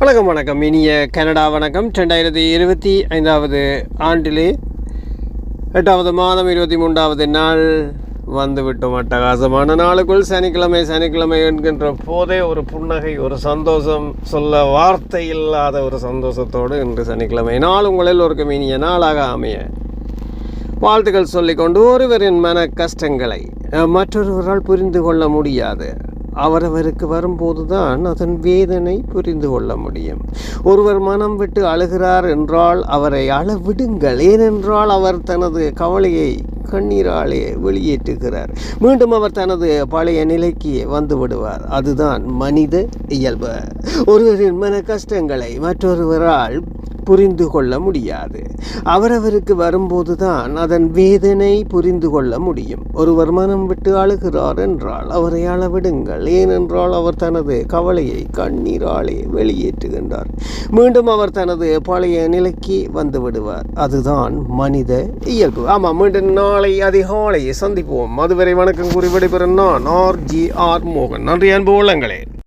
வணக்கம் வணக்கம் இனிய கனடா வணக்கம். 2025 ஆண்டிலே 8வது மாதம் 23வது நாள் வந்துவிட்டோம். அட்டகாசமான நாளுக்குள் சனிக்கிழமை என்கின்ற போதே ஒரு புன்னகை, ஒரு சந்தோஷம், சொல்ல வார்த்தை இல்லாத ஒரு சந்தோஷத்தோடு இன்று சனிக்கிழமை நாள் உங்களில் ஒரு இனிய நாளாக அமைய வாழ்த்துக்கள் சொல்லிக்கொண்டு, ஒருவரின் மன கஷ்டங்களை மற்றொருவரால் புரிந்து கொள்ள முடியாது. அவரவருக்கு வரும்போதுதான் அதன் வேதனை புரிந்து கொள்ள முடியும். ஒருவர் மனம் விட்டு அழுகிறார் என்றால் அவரை அழவிடுங்கள். ஏனென்றால் அவர் தனது கவலையை கண்ணீராலே வெளியேற்றுகிறார். மீண்டும் அவர் தனது பழைய நிலைக்கு வந்து விடுவார். அதுதான் மனித இயல்பு. ஒருவரின் மன கஷ்டங்களை மற்றொருவரால் புரிந்து கொள்ள முடியாது. அவரவருக்கு வரும்போதுதான் அதன் வேதனை புரிந்து கொள்ள முடியும். ஒருவர் மனம் விட்டு அழுகிறார் என்றால் அவரை அளவிடுங்கள். ஏனென்றால் அவர் தனது கவலையை கண்ணீராலே வெளியேற்றுகின்றார். மீண்டும் அவர் தனது பழைய நிலைக்கு வந்து விடுவார். அதுதான் மனித இயல்பு. ஆமாம், மீண்டும் நாளை அதிகாலை சந்திப்போம். அதுவரை வணக்கம் கூறி விடைபெறும் நான் RGR மோகன். நன்றி அன்பு உள்ளங்களே.